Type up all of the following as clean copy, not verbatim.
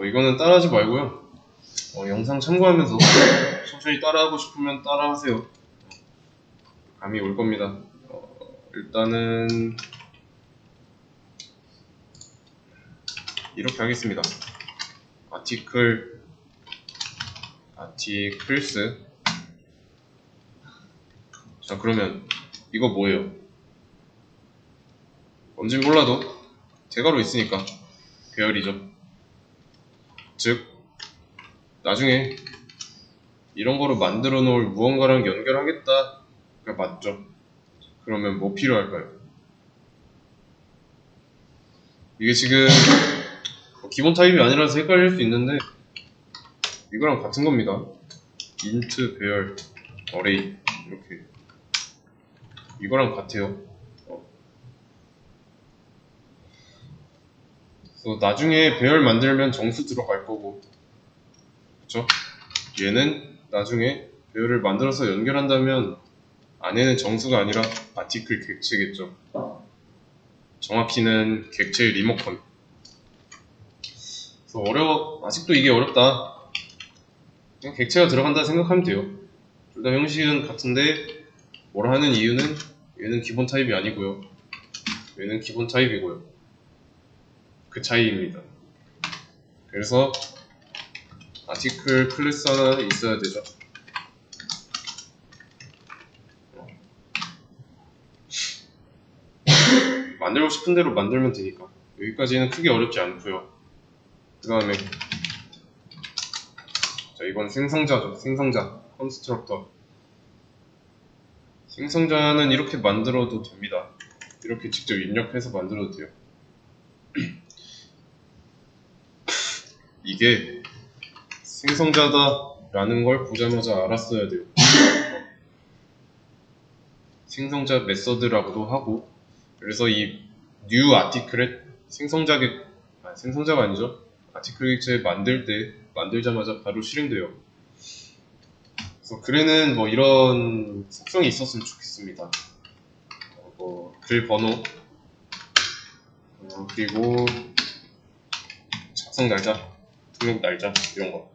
이거는 따라하지 말고요. 영상 참고하면서 천천히 따라하고 싶으면 따라하세요. 감이 올 겁니다. 일단은 이렇게 하겠습니다. 아티클스. 자, 그러면 이거 뭐예요? 뭔진 몰라도 대괄호 있으니까 배열이죠. 즉 나중에 이런 거로 만들어 놓을 무언가랑 연결하겠다. 그게 맞죠? 그러면 뭐 필요할까요? 이게 지금 기본 타입이 아니라서 헷갈릴 수 있는데 이거랑 같은 겁니다. int 배열 array 이렇게 이거랑 같아요. 그래서 나중에 배열 만들면 정수 들어갈 거고, 그쵸? 얘는 나중에 배열을 만들어서 연결한다면 안에는 정수가 아니라 아티클 객체겠죠. 정확히는 객체 리모컨. 그래서 아직도 이게 어렵다. 그냥 객체가 들어간다 생각하면 돼요. 둘 다 형식은 같은데 뭐라 하는 이유는 얘는 기본 타입이 아니고요. 얘는 기본 타입이고요. 그 차이입니다. 그래서 아티클 클래스 하나 있어야 되죠. 만들고 싶은 대로 만들면 되니까 여기까지는 크게 어렵지 않고요. 그 다음에 자, 이건 생성자죠. 생성자 컨스트럭터. 생성자는 이렇게 만들어도 됩니다. 이렇게 직접 입력해서 만들어도 돼요. 이게 생성자다라는 걸 보자마자 알았어야 돼요. 생성자 메서드라고도 하고, 그래서 이 new article에 생성자가 아니죠. 아티클 객체 만들자마자 바로 실행돼요. 그래서 글에는 뭐 이런 속성이 있었으면 좋겠습니다. 글 번호, 그리고 작성 날짜, 등록 날짜 이런 거.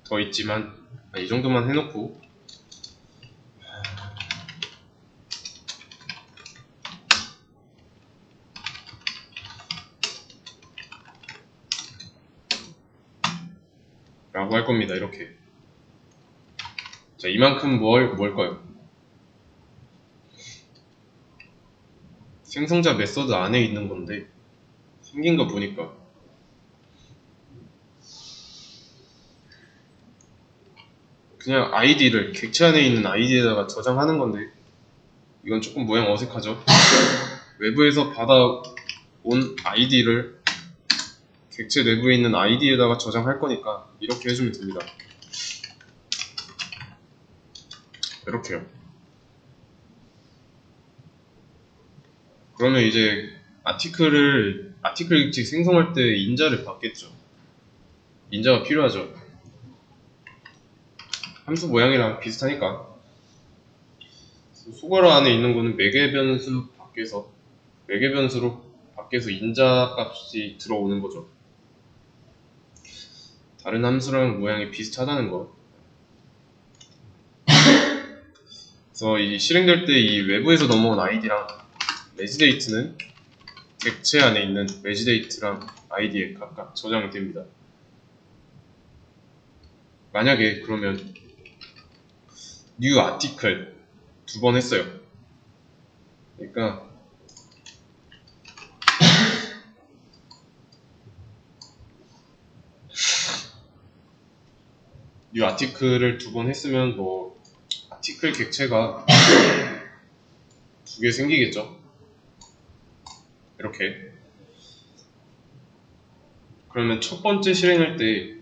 더 있지만 이 정도만 해놓고 라고 할 겁니다. 이렇게. 자, 이만큼 뭘까요? 생성자 메서드 안에 있는 건데 생긴 거 보니까 그냥 아이디를 객체 안에 있는 아이디에다가 저장하는 건데 이건 조금 모양 어색하죠? 외부에서 받아온 아이디를 객체 내부에 있는 아이디에다가 저장할 거니까 이렇게 해주면 됩니다. 이렇게요. 그러면 이제 아티클 객체 생성할 때 인자를 받겠죠. 인자가 필요하죠. 함수 모양이랑 비슷하니까. 소괄호 안에 있는 거는 매개변수 밖에서 인자 값이 들어오는 거죠. 다른 함수랑 모양이 비슷하다는 거. 그래서 이 실행될 때 이 외부에서 넘어온 아이디랑 매지데이트는 객체 안에 있는 매지데이트랑 아이디에 각각 저장이 됩니다. 만약에 그러면 new article 2번 했어요. 그러니까 new article을 2번 했으면 뭐 아티클 객체가 2개 생기겠죠. 이렇게. 그러면 첫 번째 실행할 때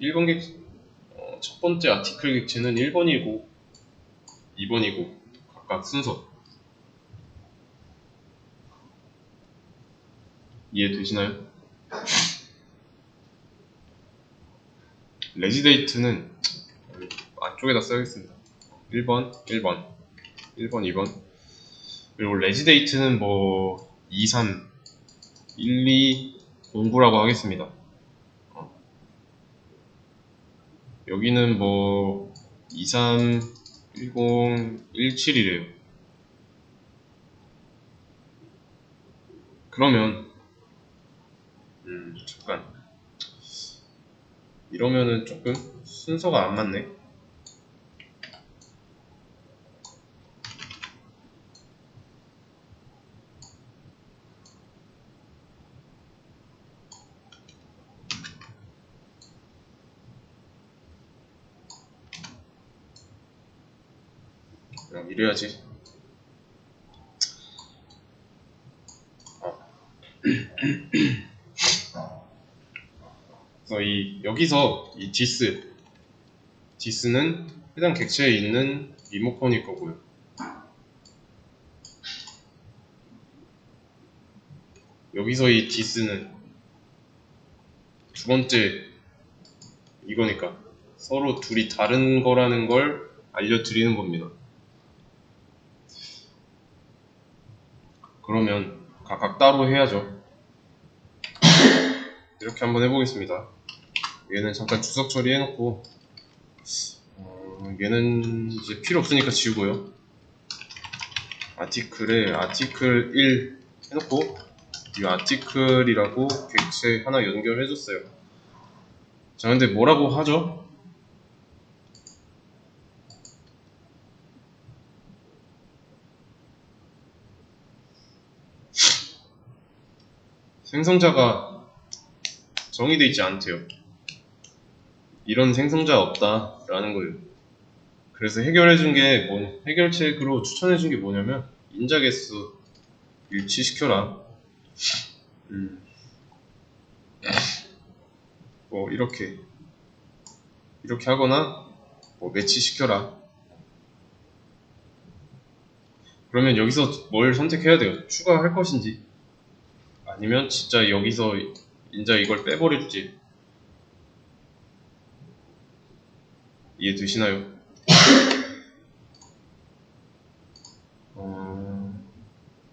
1번 첫 번째 아티클 객체는 1번이고 2번이고 각각 순서 이해되시나요? 레지데이트는 안쪽에다 써야겠습니다. 1번, 1번, 1번, 2번 그리고 레지데이트는 뭐 2, 3, 1, 2, 0부라고 하겠습니다. 여기는 뭐 2, 3, 10, 17이래요. 그러면 잠깐 이러면은 조금 순서가 안 맞네. 그냥 이래야지. 그래서 여기서 이 디스는 해당 객체에 있는 리모컨일 거고요. 여기서 이 디스는 두 번째 이거니까 서로 둘이 다른 거라는 걸 알려드리는 겁니다. 그러면 각각 따로 해야죠. 이렇게 한번 해보겠습니다. 얘는 잠깐 주석 처리해놓고 얘는 이제 필요 없으니까 지우고요. 아티클에 아티클 1 해놓고 이 아티클이라고 객체 하나 연결해줬어요. 자, 근데 뭐라고 하죠? 생성자가 정의되어 있지 않대요. 이런 생성자 없다 라는 거예요. 그래서 해결해준 게 해결책으로 추천해준 게 뭐냐면 인자 개수 일치시켜라. 뭐 이렇게 하거나 뭐 매치시켜라. 그러면 여기서 뭘 선택해야 돼요? 추가할 것인지 아니면 진짜 여기서 인자 이걸 빼버릴지. 이해되시나요?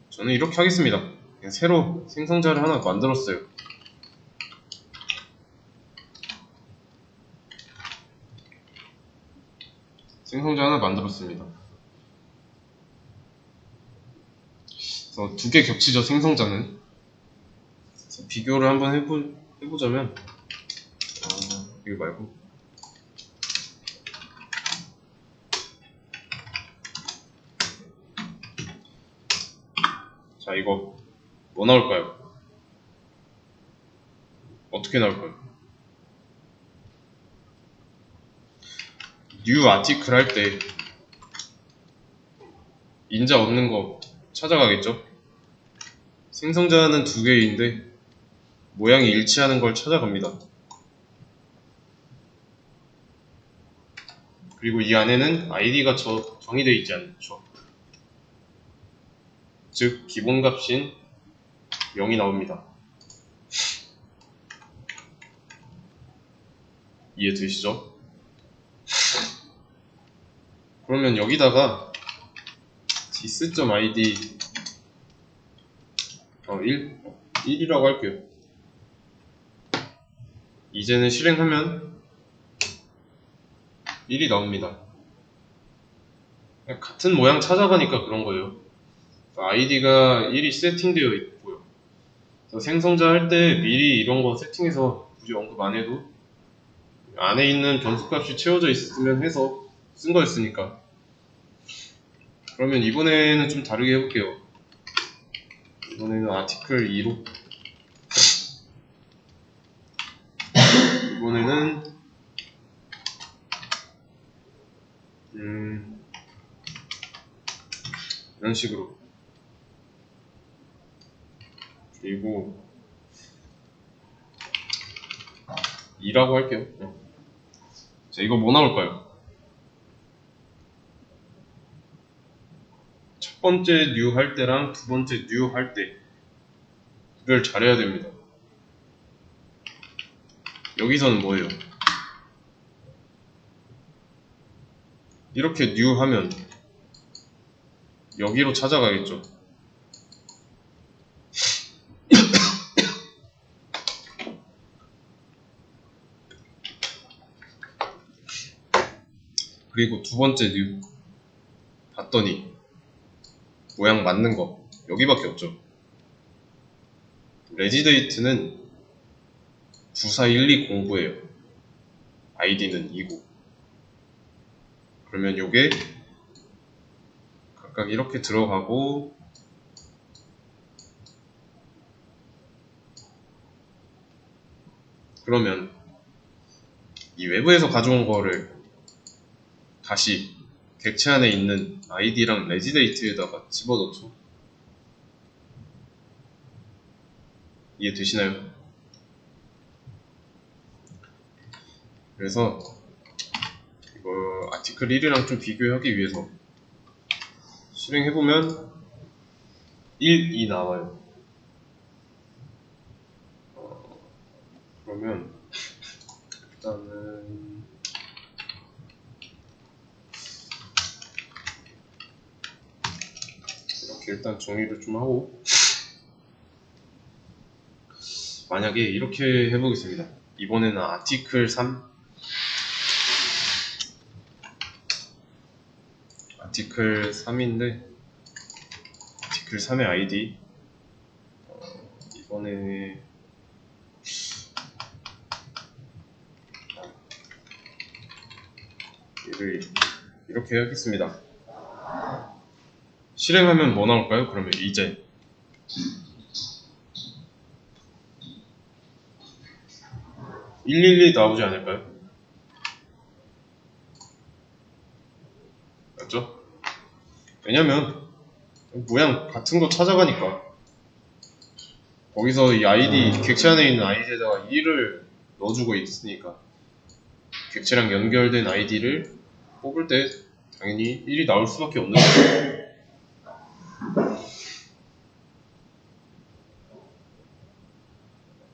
저는 이렇게 하겠습니다. 그냥 새로 생성자를 하나 만들었어요. 생성자 하나 만들었습니다. 그래서 두 개 겹치죠, 생성자는. 그래서 비교를 한번 해보자면 이거 말고 자, 이거 뭐 나올까요? 어떻게 나올까요? new article 할 때 인자 없는 거 찾아가겠죠? 생성자는 두 개인데 모양이 일치하는 걸 찾아갑니다. 그리고 이 안에는 id가 정의되어 있지 않죠. 즉 기본값인 0이 나옵니다. 이해되시죠? 그러면 여기다가 dis.id 1이라고 할게요. 이제는 실행하면 1이 나옵니다. 같은 모양 찾아가니까 그런 거예요. id가 1이 세팅되어 있고요. 생성자 할 때 미리 이런 거 세팅해서 굳이 언급 안 해도 안에 있는 변수값이 채워져 있으면 해서 쓴 거였으니까. 그러면 이번에는 좀 다르게 해볼게요. 이번에는 아티클 2로 이번에는 이런 식으로. 그리고 2라고 할게요. 자, 이거 뭐 나올까요? 첫 번째 new 할 때랑 두 번째 new 할 때 구별 잘해야 됩니다. 여기서는 뭐예요? 이렇게 new 하면 여기로 찾아가겠죠. 그리고 두 번째 new 봤더니 모양 맞는 거 여기밖에 없죠. 레지데이트는 94120구예요. 아이디는 2구. 그러면 요게 각각 이렇게 들어가고 그러면 이 외부에서 가져온 거를 다시 객체 안에 있는 아이디랑 레지데이트에다가 집어넣죠. 이해되시나요? 그래서 이거 아티클 1이랑 좀 비교하기 위해서 실행해보면 1, 2 나와요. 그러면 일단은 이렇게 일단 정리를 좀 하고 만약에 이렇게 해보겠습니다. 이번에는 아티클 3 아티클 3인데 아티클 3의 아이디 이번에 얘를 이렇게 하겠습니다. 실행하면 뭐 나올까요? 그러면 이제 112 나오지 않을까요? 맞죠? 왜냐면 모양 같은 거 찾아가니까 거기서 이 아이디 객체 안에 있는 아이디에다가 1을 넣어주고 있으니까 객체랑 연결된 아이디를 뽑을 때 당연히 1이 나올 수밖에 없는 거죠.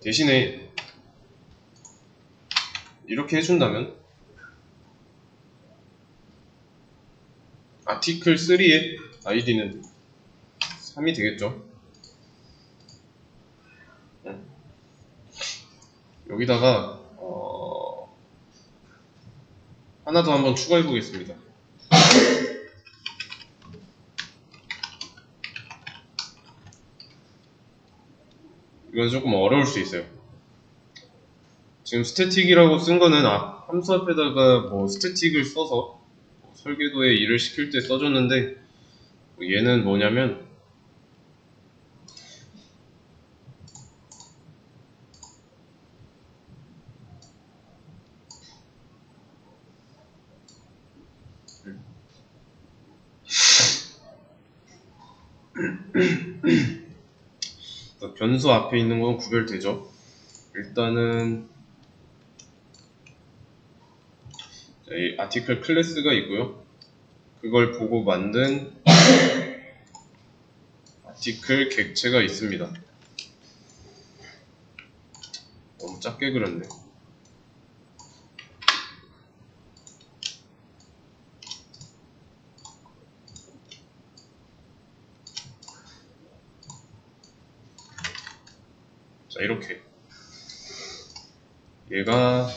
대신에 이렇게 해준다면 아티클 3의 아이디는 3이 되겠죠. 여기다가 하나 더 한번 추가해 보겠습니다. 이건 조금 어려울 수 있어요. 지금 스태틱이라고 쓴 거는 함수 앞에다가 뭐 스태틱을 써서 설계도에 일을 시킬 때 써줬는데 얘는 뭐냐면 변수 앞에 있는 건 구별되죠. 일단은 이 아티클 클래스가 있고요. 그걸 보고 만든 아티클 객체가 있습니다. 너무 작게 그렸네. 자, 이렇게 얘가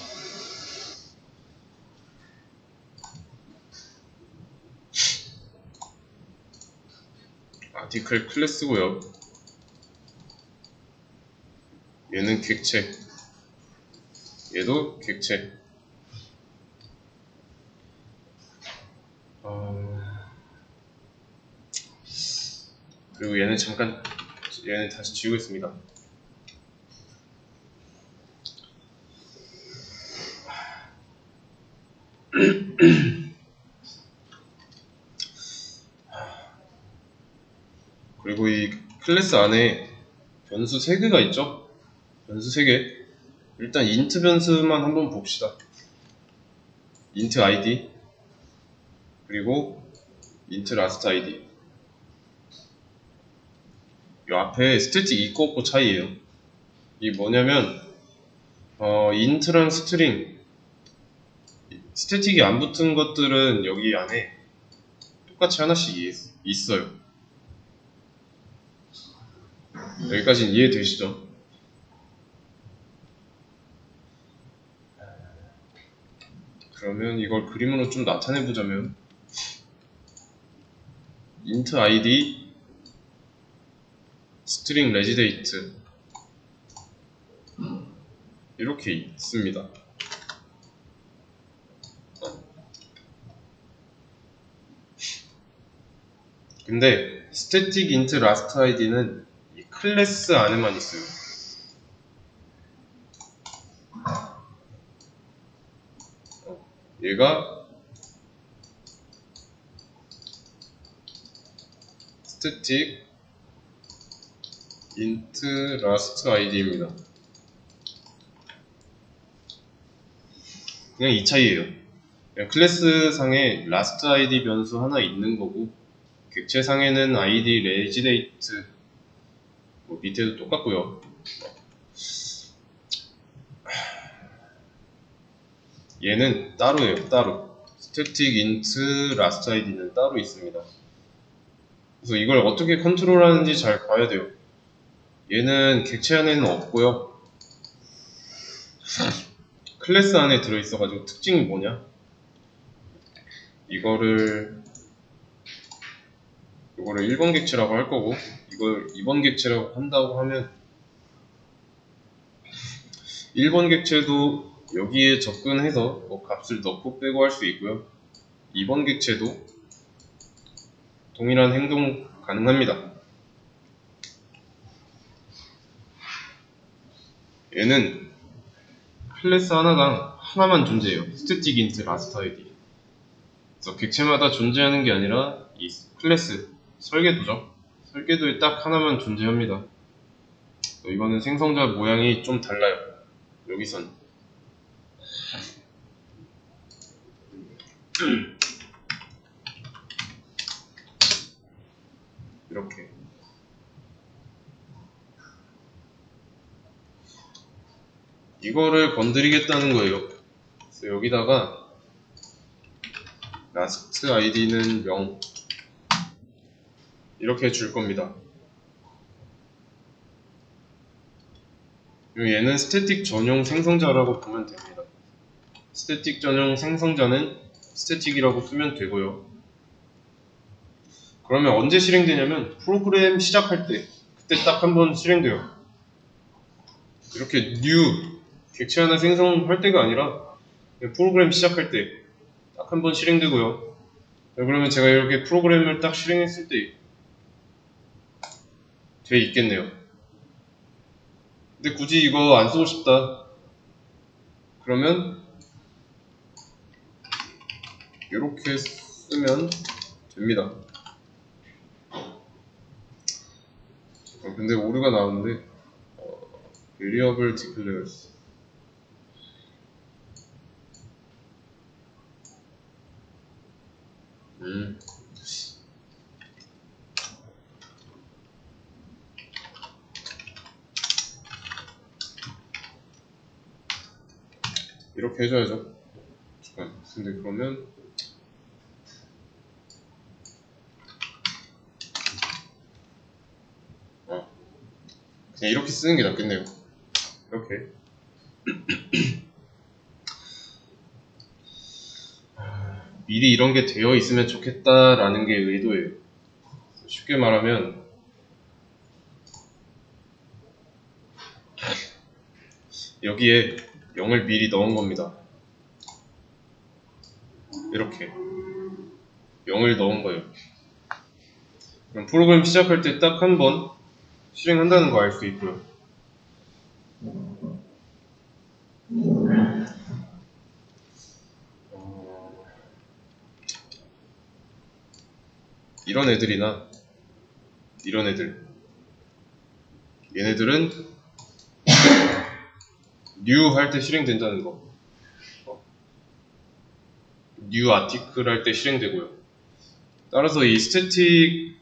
아티클 클래스고요. 얘는 객체, 얘도 객체. 그리고 얘는 다시 지우겠습니다. 그리고 이 클래스 안에 변수 3개가 있죠? 변수 3개. 일단 int 변수만 한번 봅시다. int id 그리고 int last id. 이 앞에 스태틱 있고 없고 차이예요. 이게 뭐냐면 int랑 스트링 스태틱이 안 붙은 것들은 여기 안에 똑같이 하나씩 있어요. 여기까지는 이해되시죠? 그러면 이걸 그림으로 좀 나타내 보자면 int id string residate 이렇게 있습니다. 근데 static int last id는 이 클래스 안에만 있어요. 얘가 static int last id입니다. 그냥 이 차이예요. 그냥 클래스 상에 last id 변수 하나 있는 거고 객체 상에는 id residate 뭐 밑에도 똑같고요. 얘는 따로예요. 따로. static int last id는 따로 있습니다. 그래서 이걸 어떻게 컨트롤하는지 잘 봐야 돼요. 얘는 객체 안에는 없고요. 클래스 안에 들어있어가지고 특징이 뭐냐? 이거를 1번 객체라고 할 거고 이걸 2번 객체라고 한다고 하면 1번 객체도 여기에 접근해서 뭐 값을 넣고 빼고 할 수 있고요. 2번 객체도 동일한 행동 가능합니다. 얘는 클래스 하나만 존재해요. static int last id. 그래서 객체마다 존재하는 게 아니라 이 클래스 설계도죠. 설계도에 딱 하나만 존재합니다. 이거는 생성자 모양이 좀 달라요. 여기선 이렇게 이거를 건드리겠다는 거예요. 그래서 여기다가 last id는 0 이렇게 줄 겁니다. 얘는 스태틱 전용 생성자라고 보면 됩니다. 스태틱 전용 생성자는 스태틱이라고 쓰면 되고요. 그러면 언제 실행되냐면 프로그램 시작할 때 그때 딱 한 번 실행돼요. 이렇게 new 객체 하나 생성할 때가 아니라 프로그램 시작할 때 딱 한 번 실행되고요. 그러면 제가 이렇게 프로그램을 딱 실행했을 때 돼 있겠네요. 근데 굳이 이거 안 쓰고 싶다. 그러면 이렇게 쓰면 됩니다. 근데 오류가 나오는데 variable declares 이렇게 해줘야죠. 잠깐. 근데 그러면 그냥 이렇게 쓰는 게 낫겠네요. 이렇게 미리 이런 게 되어 있으면 좋겠다라는 게 의도예요. 쉽게 말하면 여기에 0을 미리 넣은 겁니다. 이렇게 0을 넣은 거예요. 그럼 프로그램 시작할 때 딱 한 번 실행한다는 거 알 수 있고요. 이런 애들이나 이런 애들 얘네들은 new 할 때 실행된다는 거 new article 할 때 실행되고요. 따라서 이 static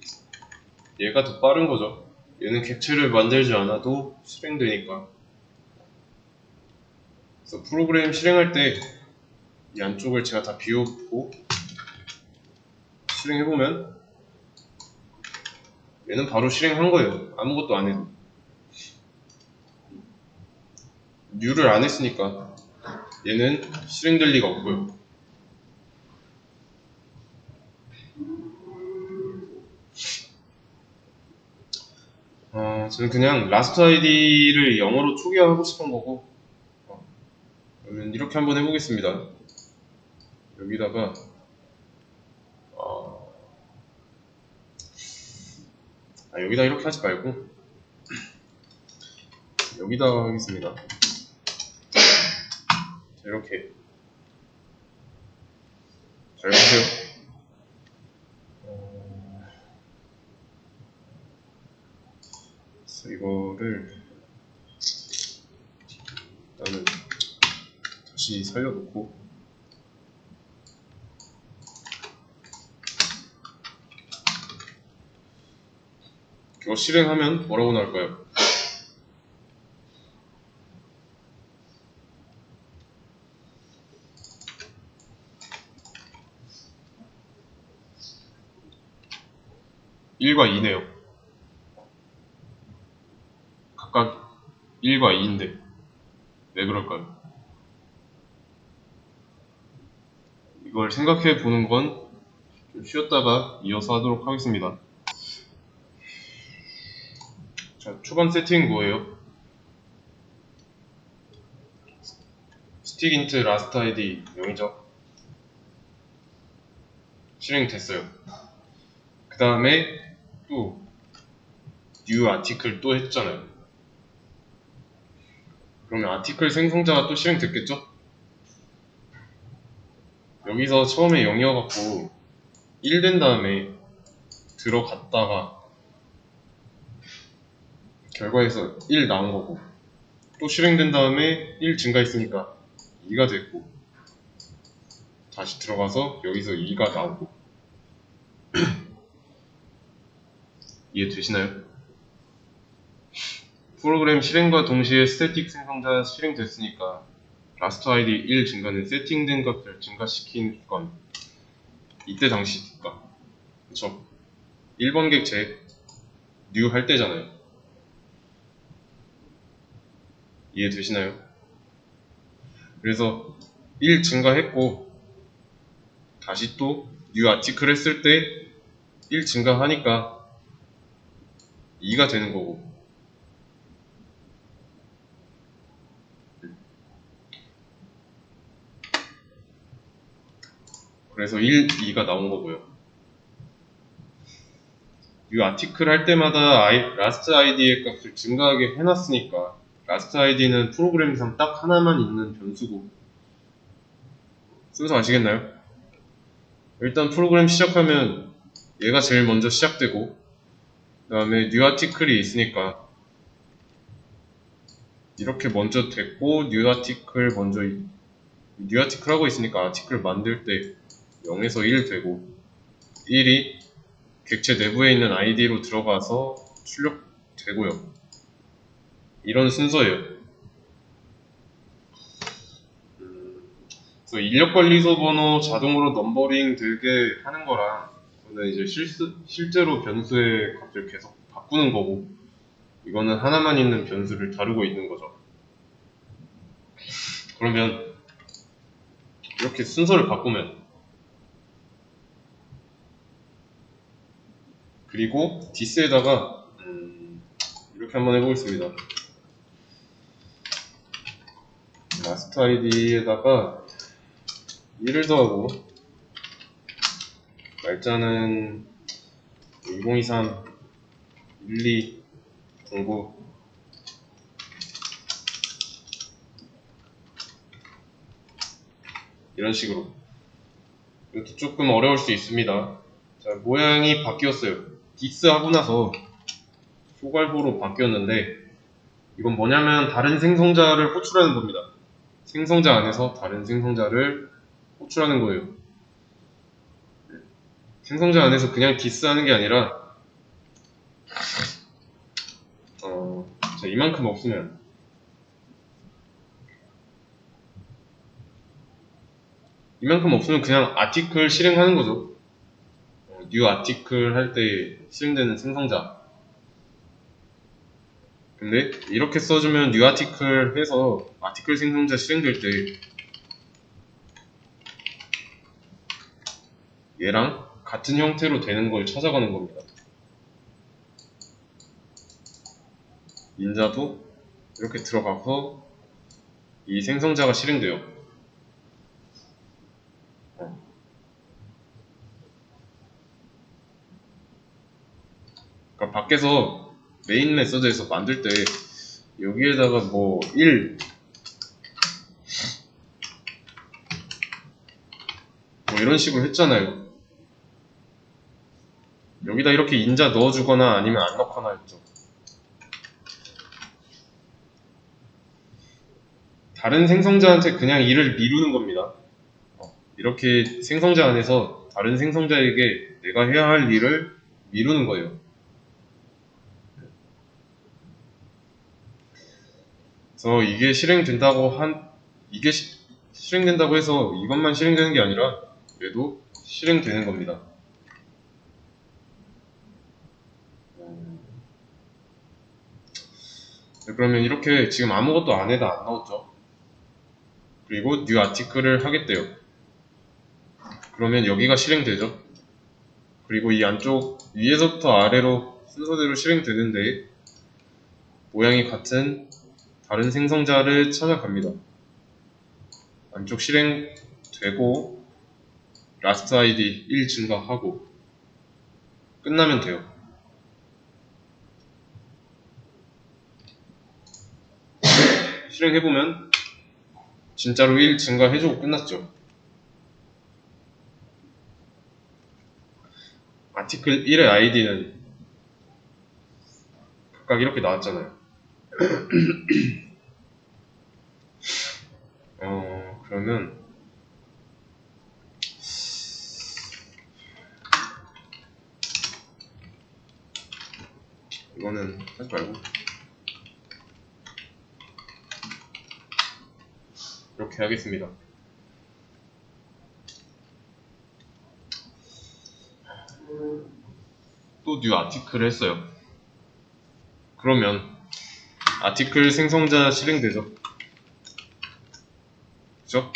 얘가 더 빠른 거죠. 얘는 객체를 만들지 않아도 실행되니까. 그래서 프로그램 실행할 때 이 안쪽을 제가 다 비우고 실행해보면 얘는 바로 실행한 거예요. 아무것도 안 해도. new를 안 했으니까 얘는 실행될 리가 없고요. 저는 그냥 라스트 아이디를 영어로 초기화하고 싶은 거고, 그러면 이렇게 한번 해보겠습니다. 여기다가 여기다 이렇게 하지 말고 여기다 하겠습니다. 자, 이렇게 잘 보세요. 그래서 이거를 일단은 다시 살려놓고 이거 실행하면 뭐라고 나올까요? (1과 2네요) 각각 1과 2인데 왜 그럴까요? 이걸 생각해 보는 건 좀 쉬었다가 이어서 하도록 하겠습니다. 자, 초반 세팅 뭐예요? 스틱인트 라스트 아이디 0이죠. 실행됐어요. 그 다음에 또 new 아티클 또 했잖아요. 그러면 아티클 생성자가 또 실행됐겠죠? 여기서 처음에 0이어갖고 1 된 다음에 들어갔다가 결과에서 1 나온 거고, 또 실행된 다음에 1 증가했으니까 2가 됐고, 다시 들어가서 여기서 2가 나오고. 이해되시나요? 프로그램 실행과 동시에 스태틱 생성자 실행됐으니까 라스트 아이디 1 증가는 세팅된 값을 증가시킨 건 이때 당시니까, 그쵸? 1번 객체 new 할 때잖아요. 이해되시나요? 그래서 1 증가했고 다시 또 new 아티클 했을 때 1 증가하니까 2가 되는 거고, 그래서 1, 2가 나온 거고요. new 아티클 할 때마다 라스트 아이디의 값을 증가하게 해놨으니까 라스트 아이디는 프로그램상 딱 하나만 있는 변수고, 순서 아시겠나요? 일단 프로그램 시작하면 얘가 제일 먼저 시작되고, 그 다음에 new 아티클이 있으니까 이렇게 먼저 됐고, new 아티클 하고 있으니까 아티클 만들 때 0에서 1 되고, 1이 객체 내부에 있는 아이디로 들어가서 출력되고요. 이런 순서예요. 그래서 인력관리소 번호 자동으로 넘버링 되게 하는 거랑, 이거는 이제 실제로 변수의 값을 계속 바꾸는 거고, 이거는 하나만 있는 변수를 다루고 있는 거죠. 그러면 이렇게 순서를 바꾸면, 그리고 디스에다가 이렇게 한번 해보겠습니다. 라스트 아이디에다가 1을 더하고 날짜는 2023 1209 이런 식으로. 이것도 조금 어려울 수 있습니다. 자, 모양이 바뀌었어요. 디스 하고 나서 소괄호로 바뀌었는데, 이건 뭐냐면 다른 생성자를 호출하는 겁니다. 생성자 안에서 다른 생성자를 호출하는 거예요. 생성자 안에서 그냥 디스 하는 게 아니라 자, 이만큼 없으면 그냥 아티클 실행하는 거죠. new 아티클 할 때 실행되는 생성자. 근데 이렇게 써주면 new 아티클 해서 아티클 생성자 실행될 때 얘랑 같은 형태로 되는 걸 찾아가는 겁니다. 인자도 이렇게 들어가서 이 생성자가 실행돼요. 그러니까 밖에서 메인 메서드에서 만들 때 여기에다가 뭐 1, 뭐 이런 식으로 했잖아요. 여기다 이렇게 인자 넣어주거나 아니면 안 넣거나 했죠. 다른 생성자한테 그냥 일을 미루는 겁니다. 이렇게 생성자 안에서 다른 생성자에게 내가 해야 할 일을 미루는 거예요. 그래서 이게 실행된다고 해서 이것만 실행되는 게 아니라 얘도 실행되는 겁니다. 그러면 이렇게 지금 아무것도 안에다 안 넣었죠. 그리고 new article을 하겠대요. 그러면 여기가 실행되죠. 그리고 이 안쪽 위에서부터 아래로 순서대로 실행되는데 모양이 같은 다른 생성자를 찾아갑니다. 안쪽 실행되고 last id 1 증가하고 끝나면 돼요. 실행해보면 진짜로 1 증가해주고 끝났죠. 아티클 1의 아이디는 각각 이렇게 나왔잖아요. 그러면 이거는 하지 말고 이렇게 하겠습니다. 또 new 아티클을 했어요. 그러면 아티클 생성자 실행되죠. 그죠?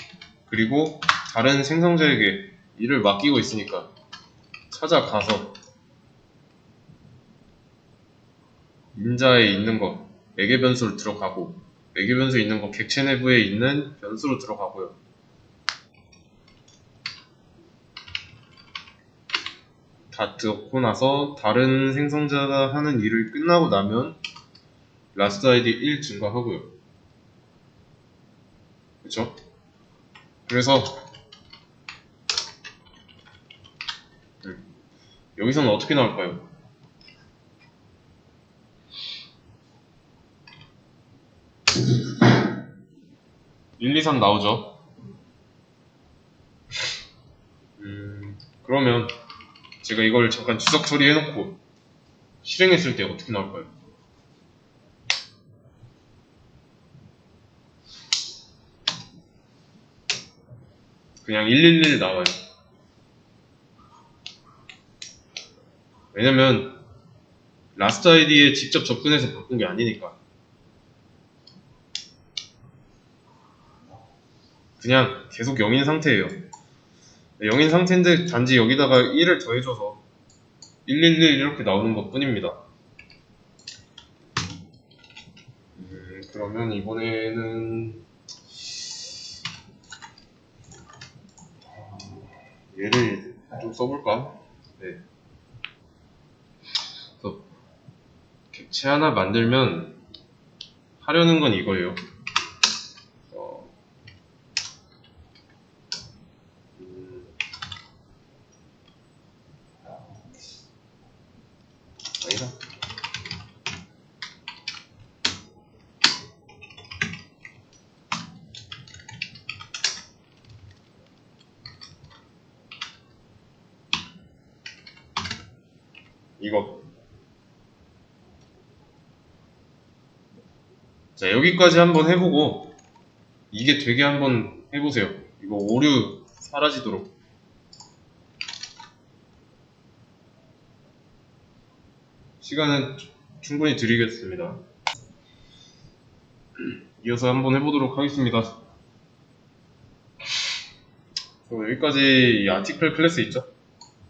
그리고 다른 생성자에게 일을 맡기고 있으니까 찾아가서 인자에 있는 거 매개 변수로 들어가고 매개 변수에 있는 거 객체 내부에 있는 변수로 들어가고요. 다 듣고 나서 다른 생성자가 하는 일을 끝나고 나면 last id 1 증가하고요. 그쵸? 그래서 여기서는 어떻게 나올까요? 1, 2, 3 나오죠? 그러면 제가 이걸 잠깐 주석 처리해놓고 실행했을 때 어떻게 나올까요? 그냥 111 나와요. 왜냐면 last id에 직접 접근해서 바꾼 게 아니니까. 그냥 계속 0인 상태예요. 0인 상태인데 단지 여기다가 1을 더해줘서 111 이렇게 나오는 것 뿐입니다. 그러면 이번에는 얘를 좀 써볼까? 네. 그래서 객체 하나 만들면 하려는 건 이거예요. 아니다. 이거. 자, 여기까지 한번 해보고 이게 되게 한번 해보세요. 이거 오류 사라지도록. 시간은 충분히 드리겠습니다. 이어서 한번 해보도록 하겠습니다. 여기까지 이 아티클 클래스 있죠?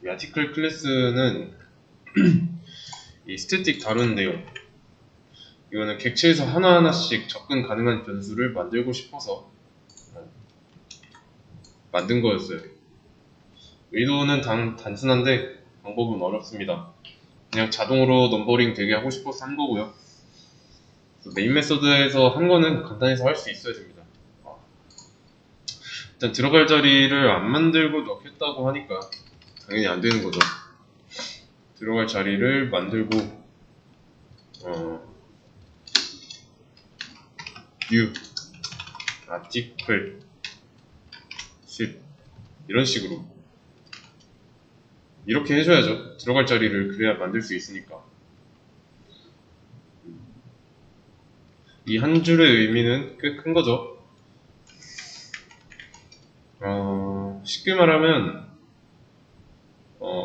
이 아티클 클래스는 이 스태틱 다루는데요. 이거는 객체에서 하나하나씩 접근 가능한 변수를 만들고 싶어서 만든 거였어요. 의도는 단순한데 방법은 어렵습니다. 그냥 자동으로 넘버링 되게 하고 싶어서 한 거고요. 메인 메서드에서 한 거는 간단해서 할 수 있어야 됩니다. 일단 들어갈 자리를 안 만들고 넣겠다고 하니까 당연히 안 되는 거죠. 들어갈 자리를 만들고 new article 10 이런 식으로 이렇게 해줘야죠. 들어갈 자리를 그래야 만들 수 있으니까. 이 한 줄의 의미는 꽤 큰 거죠. 쉽게 말하면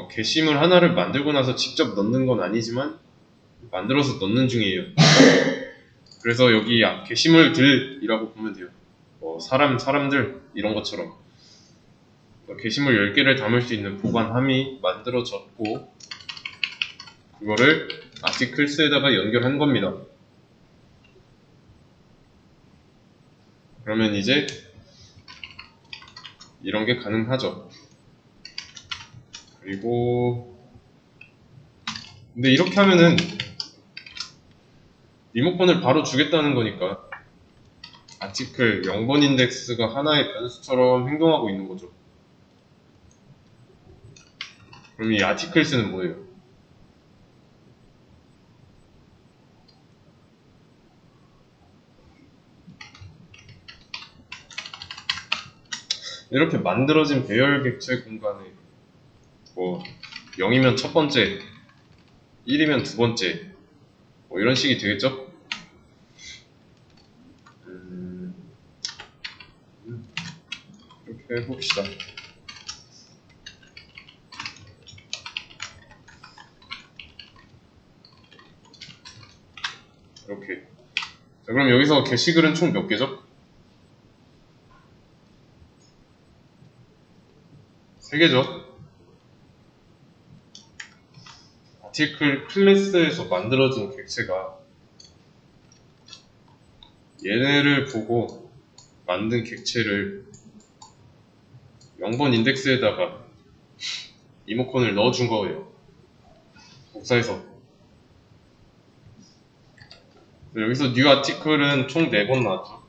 게시물 하나를 만들고 나서 직접 넣는 건 아니지만 만들어서 넣는 중이에요. 그래서 여기 게시물들이라고 보면 돼요. 사람들 이런 것처럼 게시물 10개를 담을 수 있는 보관함이 만들어졌고 그거를 아티클스에다가 연결한 겁니다. 그러면 이제 이런 게 가능하죠. 그리고 근데 이렇게 하면은 리모컨을 바로 주겠다는 거니까 아티클 0번 인덱스가 하나의 변수처럼 행동하고 있는 거죠. 그럼 이 아티클스는 뭐예요? 이렇게 만들어진 배열 객체 공간에 0이면 첫 번째, 1이면 두 번째 이런 식이 되겠죠? 이렇게 해봅시다. 이렇게. 자, 그럼 여기서 게시글은 총 몇 개죠? 3개죠? 아티클 클래스에서 만들어진 객체가 얘네를 보고 만든 객체를 0번 인덱스에다가 리모컨을 넣어준 거예요. 복사해서. 여기서 new article은 총 4번 나왔죠.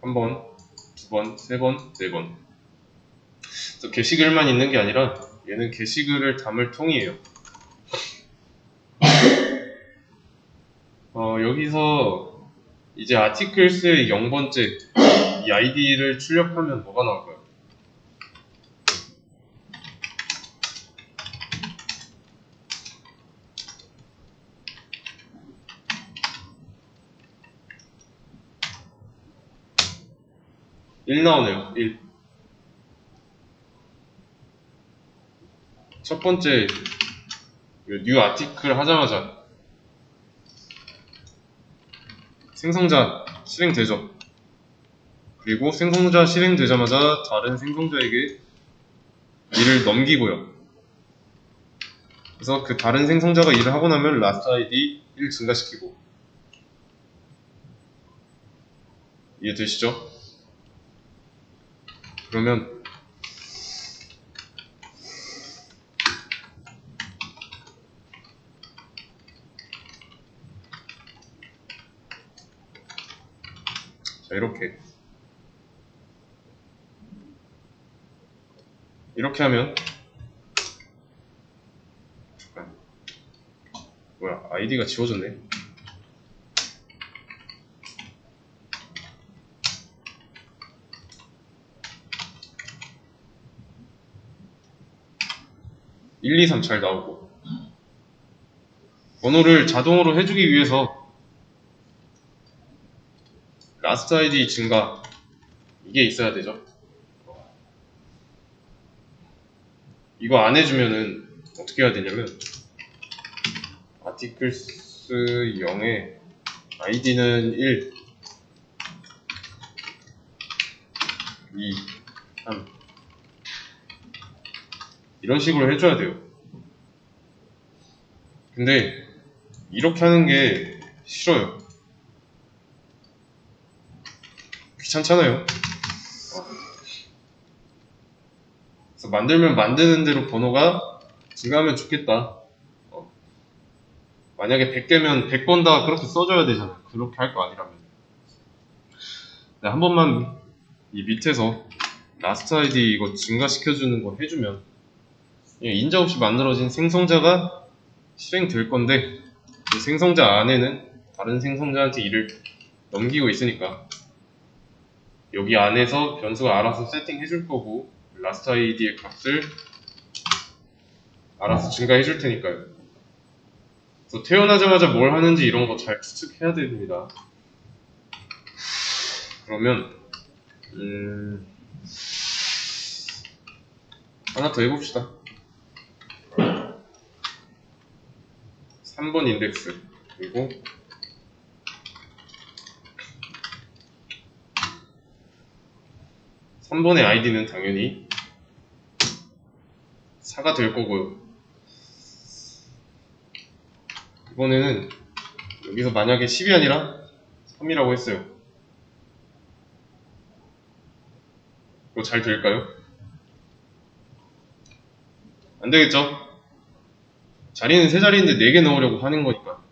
1번, 2번, 3번, 4번. 그래서 게시글만 있는 게 아니라 얘는 게시글을 담을 통이에요. 여기서 이제 articles의 0번째 이 id를 출력하면 뭐가 나올까요? 일 나오네요. 1. 첫 번째 new article 하자마자 생성자 실행되죠. 그리고 생성자 실행되자마자 다른 생성자에게 일을 넘기고요. 그래서 그 다른 생성자가 일을 하고 나면 last id 1 증가시키고. 이해되시죠? 그러면 자, 이렇게 하면 잠깐 뭐야 아이디가 지워졌네. (1, 2, 3) 잘 나오고 번호를 자동으로 해주기 위해서 last id 증가 이게 있어야 되죠. 이거 안 해주면은 어떻게 해야 되냐면 articles 0에 id는 1, 2, 3 이런 식으로 해줘야 돼요. 근데 이렇게 하는 게 싫어요. 귀찮잖아요. 그래서 만들면 만드는 대로 번호가 증가하면 좋겠다. 만약에 100개면 100번 다 그렇게 써줘야 되잖아요. 그렇게 할 거 아니라면. 한 번만 이 밑에서 라스트 아이디 이거 증가시켜주는 거 해주면 인자 없이 만들어진 생성자가 실행될 건데 이 생성자 안에는 다른 생성자한테 일을 넘기고 있으니까 여기 안에서 변수가 알아서 세팅해 줄 거고 라스트 아이디의 값을 알아서 증가해 줄 테니까요. 그래서 태어나자마자 뭘 하는지 이런 거 잘 추측해야 됩니다. 그러면 하나 더 해봅시다. 3번 인덱스 그리고 3번의 아이디는 당연히 4가 될 거고요. 이번에는 여기서 만약에 10이 아니라 3이라고 했어요. 이거 잘 될까요? 안 되겠죠? 자리는 3자리인데 4개 넣으려고 하는 거니까.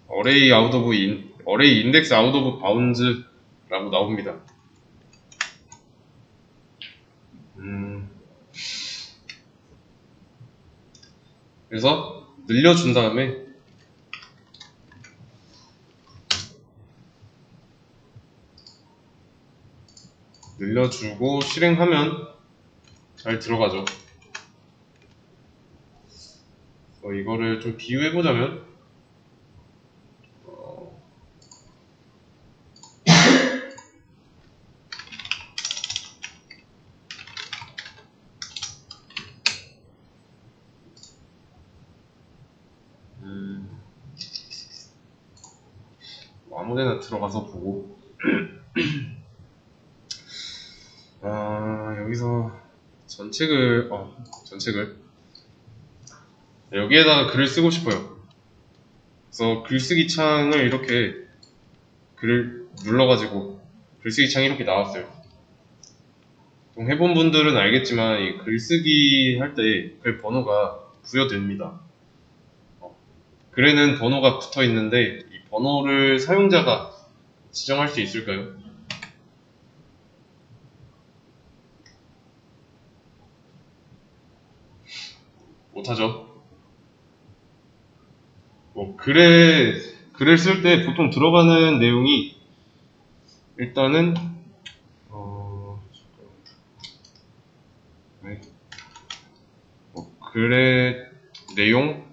어레이 인덱스 아웃 오브 바운즈라고 나옵니다. 그래서 늘려준 다음에 늘려주고 실행하면 잘 들어가죠. 이거를 좀 비유해보자면 아무데나 들어가서 보고 여기서 전책을 여기에다가 글을 쓰고 싶어요. 그래서 글쓰기 창을 이렇게 글을 눌러가지고 글쓰기 창이 이렇게 나왔어요. 좀 해본 분들은 알겠지만 이 글쓰기 할 때 글 번호가 부여됩니다. 글에는 번호가 붙어 있는데 이 번호를 사용자가 지정할 수 있을까요? 못하죠. 글을 쓸 때 보통 들어가는 내용이 일단은 글의 내용,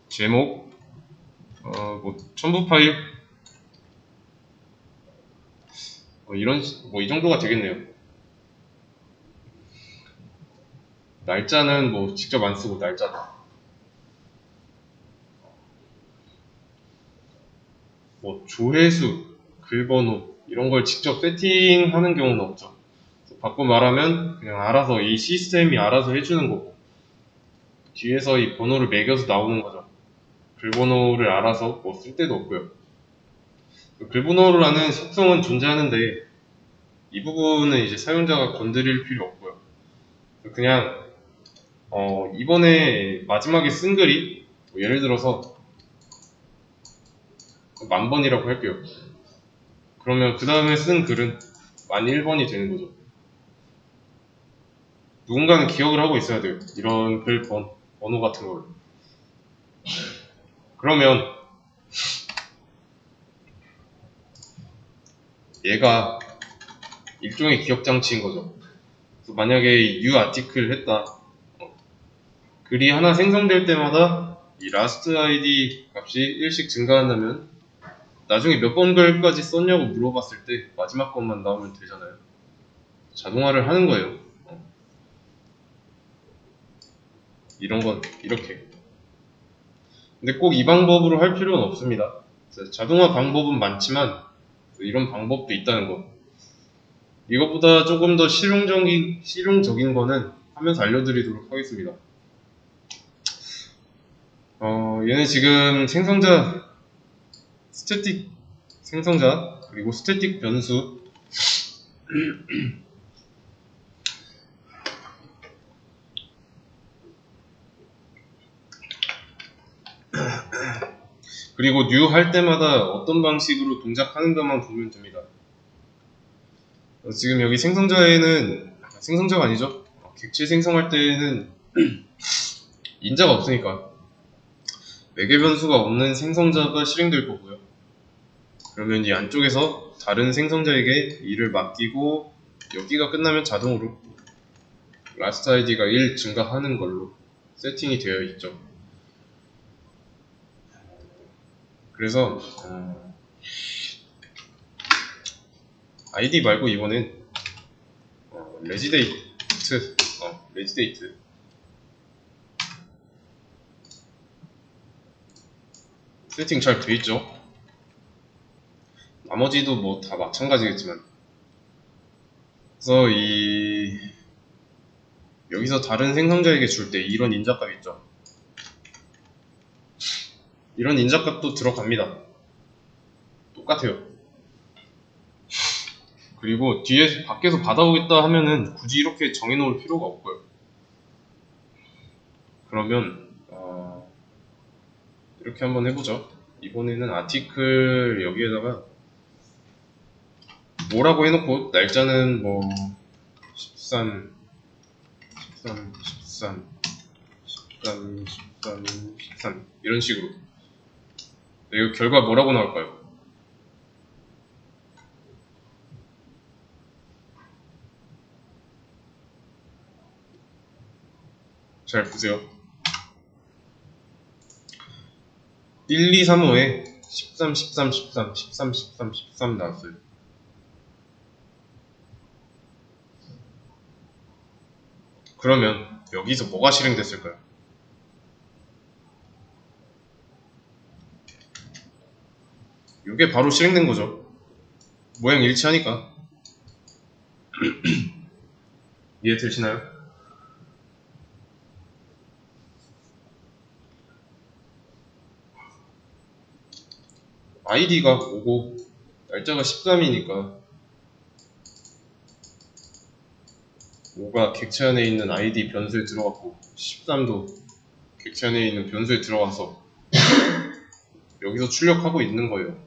제목, 첨부 파일 이 정도가 되겠네요. 날짜는 직접 안 쓰고 날짜다. 조회수, 글번호 이런 걸 직접 세팅하는 경우는 없죠. 바꿔 말하면 그냥 알아서 이 시스템이 알아서 해주는 거고 뒤에서 이 번호를 매겨서 나오는 거죠. 글번호를 알아서 쓸 데도 없고요. 글번호라는 속성은 존재하는데 이 부분은 이제 사용자가 건드릴 필요 없고요. 그냥 이번에 마지막에 쓴 글이 예를 들어서 10,000번이라고 할게요. 그러면 그 다음에 쓴 글은 1001번이 되는 거죠. 누군가는 기억을 하고 있어야 돼요. 이런 글 번호 같은 거를. 그러면 얘가 일종의 기억 장치인 거죠. 그래서 만약에 new 아티클 했다. 글이 하나 생성될 때마다 이 last id 값이 1씩 증가한다면 나중에 몇 번 글까지 썼냐고 물어봤을 때 마지막 것만 나오면 되잖아요. 자동화를 하는 거예요. 이런 건 이렇게. 근데 꼭 이 방법으로 할 필요는 없습니다. 자동화 방법은 많지만 이런 방법도 있다는 거. 이것보다 조금 더 실용적인 거는 하면서 알려드리도록 하겠습니다. 얘는 지금 생성자, 스태틱 생성자, 그리고 스태틱 변수, 그리고 new 할 때마다 어떤 방식으로 동작하는 것만 보면 됩니다. 지금 여기 생성자에는, 생성자가 아니죠. 객체 생성할 때에는 인자가 없으니까 매개 변수가 없는 생성자가 실행될 거고요. 그러면 이 안쪽에서 다른 생성자에게 일을 맡기고 여기가 끝나면 자동으로 last id가 1 증가하는 걸로 세팅이 되어 있죠. 그래서 id 말고 이번엔 레지데이트 세팅 잘 돼있죠. 나머지도 뭐 다 마찬가지겠지만, 그래서 여기서 다른 생성자에게 줄 때 이런 인자값 있죠. 이런 인자값도 들어갑니다. 똑같아요. 그리고 뒤에 밖에서 받아오겠다 하면은 굳이 이렇게 정해놓을 필요가 없고요. 그러면 이렇게 한번 해보죠. 이번에는 아티클 여기에다가 뭐라고 해놓고 날짜는 뭐 13 이런 식으로. 이거 결과 뭐라고 나올까요? 잘 보세요. 1, 2, 3, 5에 13, 13, 13, 13, 13, 13 나왔어요. 그러면 여기서 뭐가 실행됐을까요? 이게 바로 실행된 거죠. 모양 일치하니까. 이해 되시나요? id가 5고 날짜가 13이니까 5가 객체 안에 있는 id 변수에 들어갔고 13도 객체 안에 있는 변수에 들어가서 여기서 출력하고 있는 거예요.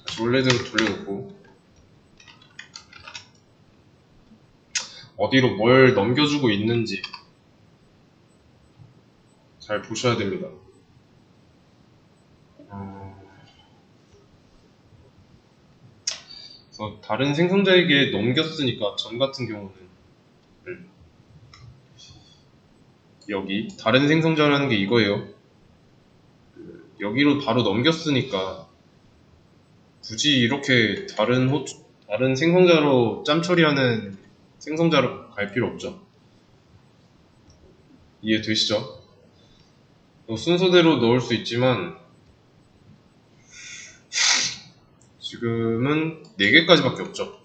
다시 원래대로 돌려놓고 어디로 뭘 넘겨주고 있는지 잘 보셔야 됩니다. 그래서 다른 생성자에게 넘겼으니까 전 같은 경우는 여기 다른 생성자라는 게 이거예요. 여기로 바로 넘겼으니까 굳이 이렇게 다른 생성자로 짬 처리하는 생성자로 갈 필요 없죠. 이해되시죠? 순서대로 넣을 수 있지만 지금은 4개까지밖에 없죠.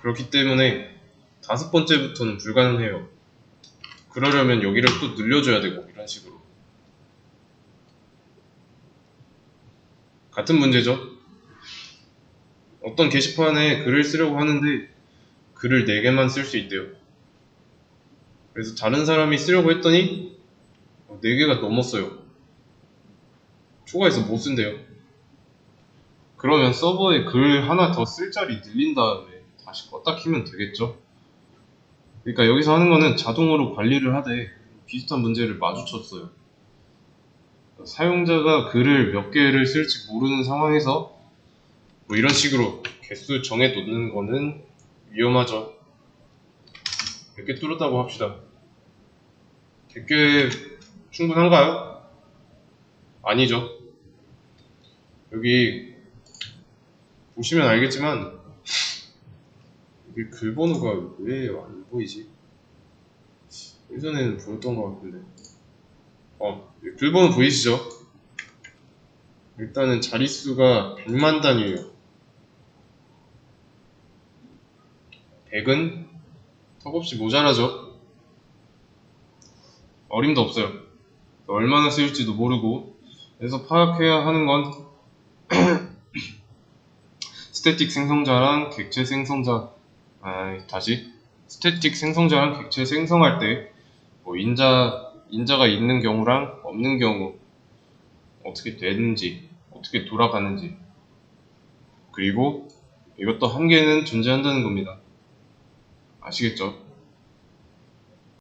그렇기 때문에 5번째부터는 불가능해요. 그러려면 여기를 또 늘려줘야 되고 이런 식으로. 같은 문제죠. 어떤 게시판에 글을 쓰려고 하는데 글을 4개만 쓸 수 있대요. 그래서 다른 사람이 쓰려고 했더니 4개가 넘었어요. 초과해서 못 쓴대요. 그러면 서버에 글 하나 더 쓸 자리 늘린 다음에 다시 껐다 키면 되겠죠? 그러니까 여기서 하는 거는 자동으로 관리를 하되 비슷한 문제를 마주쳤어요. 사용자가 글을 몇 개를 쓸지 모르는 상황에서 뭐 이런 식으로 개수 정해 놓는 거는 위험하죠. 100개 뚫었다고 합시다. 100개 충분한가요? 아니죠. 여기 보시면 알겠지만 여기 글 번호가 왜 안 보이지? 예전에는 보였던 것 같은데. 글 번호 보이시죠? 일단은 자릿수가 100만 단위예요. 100은 턱없이 모자라죠. 어림도 없어요. 얼마나 쓰일지도 모르고. 그래서 파악해야 하는 건 스태틱 생성자랑 객체 생성자, 스태틱 생성자랑 객체 생성할 때 뭐 인자가 있는 경우랑 없는 경우 어떻게 되는지, 어떻게 돌아가는지, 그리고 이것도 한계는 존재한다는 겁니다. 아시겠죠?